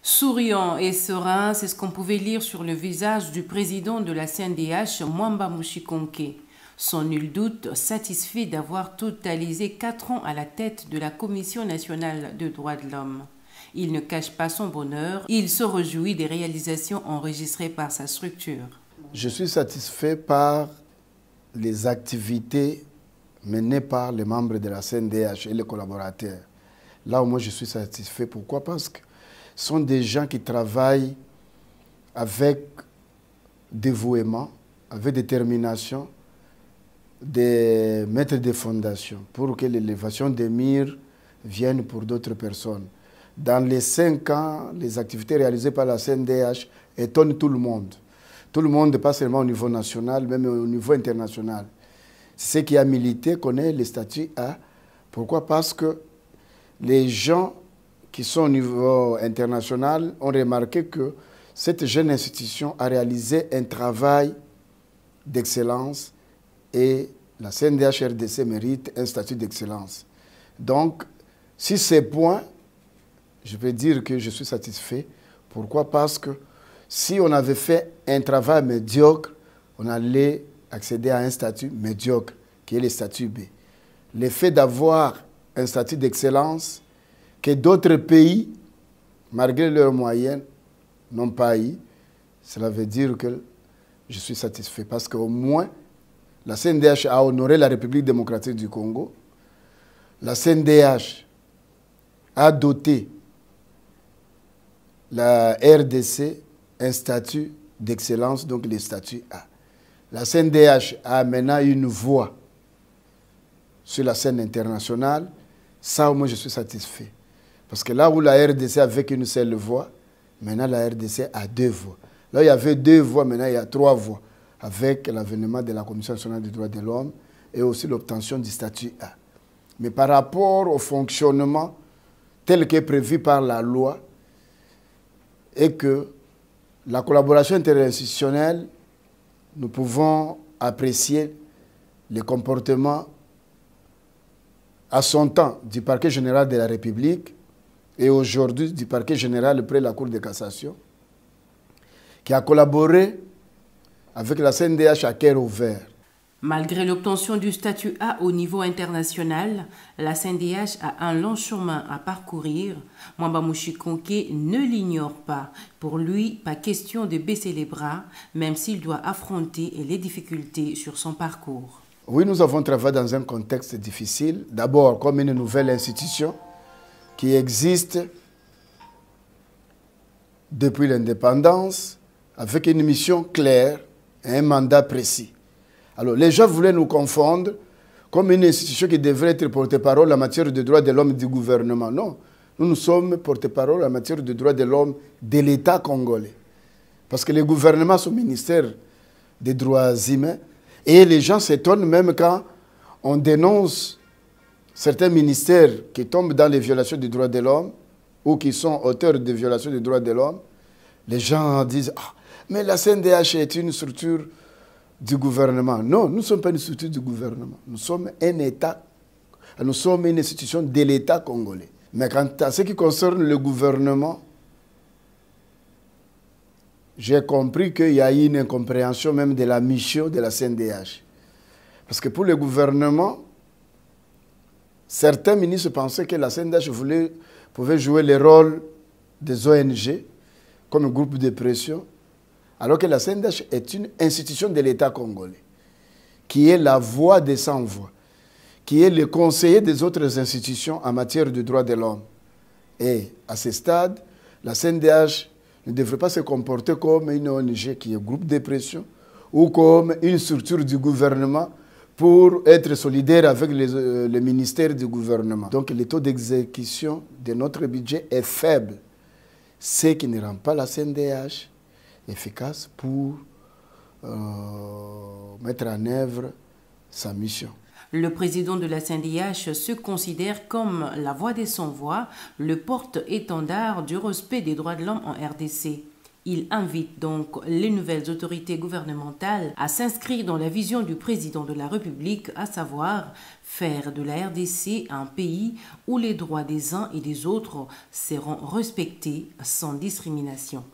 Souriant et serein, c'est ce qu'on pouvait lire sur le visage du président de la CNDH, Mwamba Mushikonke. Sans nul doute satisfait d'avoir totalisé 4 ans à la tête de la Commission nationale des droits de l'homme. Il ne cache pas son bonheur, il se réjouit des réalisations enregistrées par sa structure. Je suis satisfait par les activités menées par les membres de la CNDH et les collaborateurs. Là où moi je suis satisfait, pourquoi? Parce que ce sont des gens qui travaillent avec dévouement, avec détermination, des maîtres de fondation pour que l'élévation des murs vienne pour d'autres personnes. Dans les 5 ans, les activités réalisées par la CNDH étonnent tout le monde. Tout le monde, pas seulement au niveau national, même au niveau international. Ceux qui a milité connaissent le statut A. Pourquoi? Parce que les gens qui sont au niveau international ont remarqué que cette jeune institution a réalisé un travail d'excellence et la CNDH-RDC mérite un statut d'excellence. Donc, sur ces points, je peux dire que je suis satisfait. Pourquoi? Parce que si on avait fait un travail médiocre, on allait accéder à un statut médiocre, qui est le statut B. Le fait d'avoir un statut d'excellence que d'autres pays, malgré leurs moyens, n'ont pas eu, cela veut dire que je suis satisfait. Parce qu'au moins, la CNDH a honoré la République démocratique du Congo. La CNDH a doté la RDC un statut d'excellence, donc le statut A. La CNDH a maintenant une voix sur la scène internationale. Ça, au moins, je suis satisfait. Parce que là où la RDC avait qu'une seule voix, maintenant la RDC a 2 voix. Là, il y avait 2 voix, maintenant il y a 3 voix, avec l'avènement de la Commission nationale des droits de l'homme et aussi l'obtention du statut A. Mais par rapport au fonctionnement tel qu'est prévu par la loi, et que la collaboration interinstitutionnelle, nous pouvons apprécier les comportements à son temps du parquet général de la République et aujourd'hui du parquet général près la Cour de cassation, qui a collaboré avec la CNDH à cœur ouvert. Malgré l'obtention du statut A au niveau international, la CNDH a un long chemin à parcourir. Mwamba Mushikonke ne l'ignore pas. Pour lui, pas question de baisser les bras, même s'il doit affronter les difficultés sur son parcours. Oui, nous avons travaillé dans un contexte difficile. D'abord, comme une nouvelle institution qui existe depuis l'indépendance, avec une mission claire et un mandat précis. Alors, les gens voulaient nous confondre comme une institution qui devrait être porte-parole en matière de droits de l'homme du gouvernement. Non, nous sommes porte-parole en matière de droits de l'homme de l'État congolais. Parce que le gouvernement, son ministère des droits humains, et les gens s'étonnent même quand on dénonce certains ministères qui tombent dans les violations des droits de l'homme ou qui sont auteurs de violations des droits de l'homme. Les gens disent « Ah, mais la CNDH est une structure du gouvernement. » Non, nous ne sommes pas une structure du gouvernement. Nous sommes un État, nous sommes une institution de l'État congolais. Mais quant à ce qui concerne le gouvernement, j'ai compris qu'il y a eu une incompréhension même de la mission de la CNDH. Parce que pour le gouvernement, certains ministres pensaient que la CNDH pouvait jouer le rôle des ONG comme groupe de pression, alors que la CNDH est une institution de l'État congolais, qui est la voix des sans-voix, qui est le conseiller des autres institutions en matière de droits de l'homme. Et à ce stade, la CNDH ne devrait pas se comporter comme une ONG qui est groupe de pression ou comme une structure du gouvernement pour être solidaire avec les ministères du gouvernement. Donc le taux d'exécution de notre budget est faible, ce qui ne rend pas la CNDH efficace pour mettre en œuvre sa mission. Le président de la CNDH se considère comme la voix des sans-voix, le porte-étendard du respect des droits de l'homme en RDC. Il invite donc les nouvelles autorités gouvernementales à s'inscrire dans la vision du président de la République, à savoir faire de la RDC un pays où les droits des uns et des autres seront respectés sans discrimination.